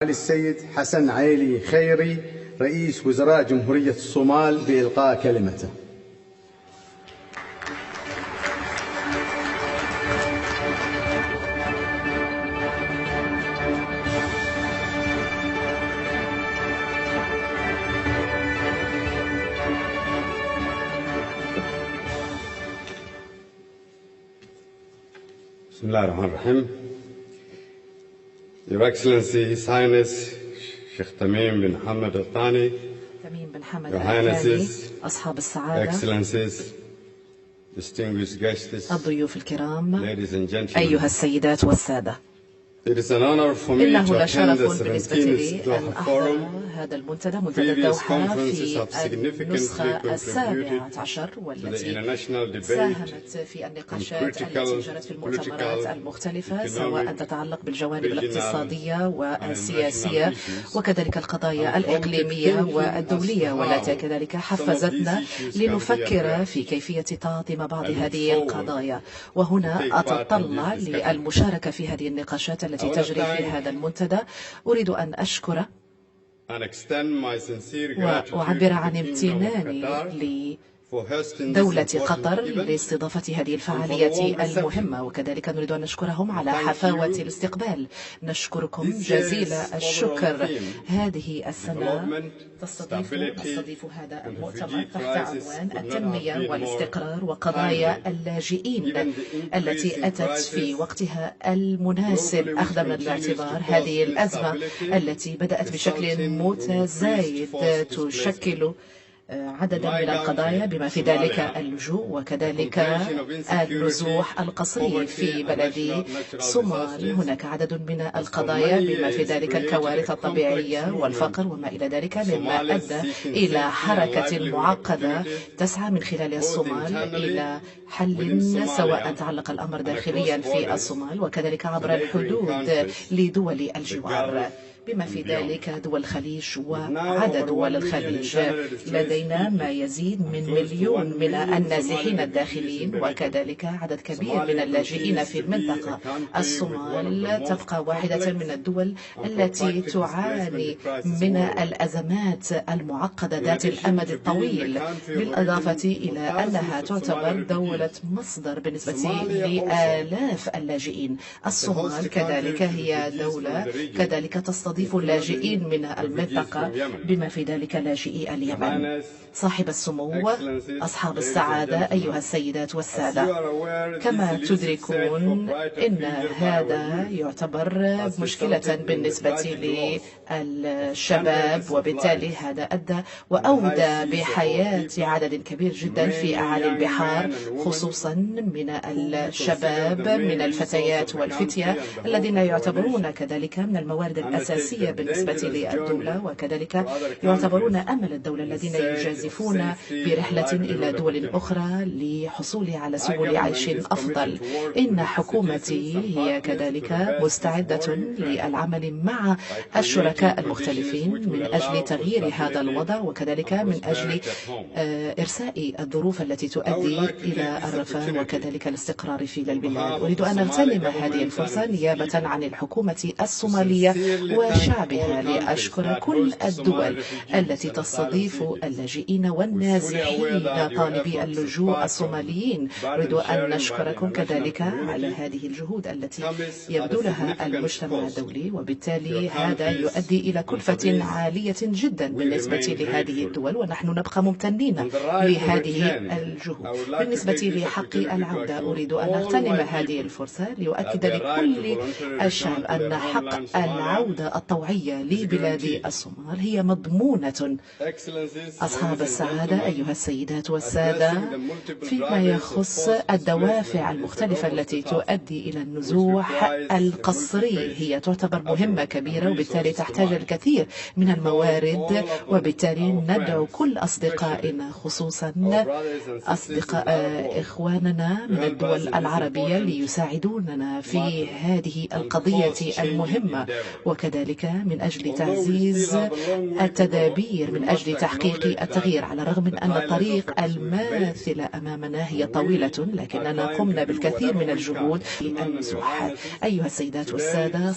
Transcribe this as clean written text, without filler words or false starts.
السيد حسن عيلي خيري رئيس وزراء جمهورية الصومال بإلقاء كلمته. بسم الله الرحمن الرحيم. Your Excellency, His Highness Sheikh Tamim bin Hamad Al Thani, Your Highnesses, أصحاب السعادة، Excellencies, distinguished guests, الضيوف الكرام، ladies and gentlemen. أيها السيدات والسادة، It is an honor for me إنه to attend the لشرف بالنسبة لي 17th أن Doha أحضر Forum. هذا المنتدى، منتدى الدوحة، في النسخة 17 والتي ساهمت في النقاشات التي جرت في المؤتمرات المختلفة، سواء تتعلق بالجوانب الاقتصادية والسياسية وكذلك القضايا الإقليمية والدولية، والتي كذلك حفزتنا لنفكر في كيفية تعاطي بعض هذه القضايا. وهنا أتطلع للمشاركة في هذه النقاشات التي تجري في هذا المنتدى. أريد أن أشكر وأعبر عن امتناني لدولة قطر لاستضافة هذه الفعالية المهمة، وكذلك نريد أن نشكرهم على حفاوة الاستقبال. نشكركم جزيل الشكر. هذه السنة نستضيف هذا المؤتمر تحت عنوان التنمية والاستقرار وقضايا اللاجئين، التي أتت في وقتها المناسب أخذا من الاعتبار هذه الأزمة التي بدأت بشكل متزايد تشكل عددا من القضايا، بما في ذلك اللجوء وكذلك النزوح القسري في بلد صومال. هناك عدد من القضايا بما في ذلك الكوارث الطبيعية والفقر وما إلى ذلك، مما أدى إلى حركة معقدة تسعى من خلال الصومال إلى حل، سواء تعلق الأمر داخليا في الصومال وكذلك عبر الحدود لدول الجوار، بما في ذلك دول الخليج وعدد دول الخليج. لدينا ما يزيد من 1,000,000 من النازحين الداخلين وكذلك عدد كبير من اللاجئين في المنطقة. الصومال تبقى واحدة من الدول التي تعاني من الأزمات المعقدة ذات الأمد الطويل، بالإضافة إلى أنها تعتبر دولة مصدر بالنسبة لآلاف اللاجئين. الصومال كذلك هي دولة كذلك تستضيف اللاجئين من المنطقة، بما في ذلك لاجئي اليمن. صاحب السمو، أصحاب السعادة، أيها السيدات والسادة، كما تدركون إن هذا يعتبر مشكلة بالنسبة للشباب، وبالتالي هذا أدى وأودى بحياة عدد كبير جدا في أعالي البحار، خصوصا من الشباب، من الفتيات والفتية الذين يعتبرون كذلك من الموارد الأساسية بالنسبة للدولة، وكذلك يعتبرون أمل الدولة الذين يجازفون برحلة إلى دول أخرى لحصول على سبل عيش أفضل. إن حكومتي هي كذلك مستعدة للعمل مع الشركاء المختلفين من أجل تغيير هذا الوضع، وكذلك من أجل إرساء الظروف التي تؤدي إلى الرفاه وكذلك الاستقرار في البلاد. أريد أن أغتنم هذه الفرصة نيابة عن الحكومة الصومالية وشعبها لأشكر كل الدول التي تستضيف اللاجئين والنازحين طالبي اللجوء الصوماليين. أريد أن نشكركم كذلك على هذه الجهود التي يبذلها المجتمع الدولي، وبالتالي هذا يؤدي إلى كلفة عالية جدا بالنسبة لهذه الدول، ونحن نبقى ممتنين لهذه الجهود. بالنسبة لحق العودة، أريد أن أغتنم هذه الفرصة لأؤكد لكل الشعب أن حق العودة الطوعية لبلاد الصومال هي مضمونة. أصحاب السعادة، أيها السيدات والسادة، فيما يخص الدوافع المختلفة التي تؤدي إلى النزوح القسري، هي تعتبر مهمة كبيرة، وبالتالي تحتاج الكثير من الموارد، وبالتالي ندعو كل أصدقائنا، خصوصا أصدقاء إخواننا من الدول العربية، ليساعدوننا في هذه القضية المهمة، وكذلك من أجل تعزيز التدابير من أجل تحقيق التغيير. على الرغم من أن الطريق الماثلة أمامنا هي طويلة، لكننا قمنا بالكثير من الجهود للنزوح. أيها السيدات والسادة،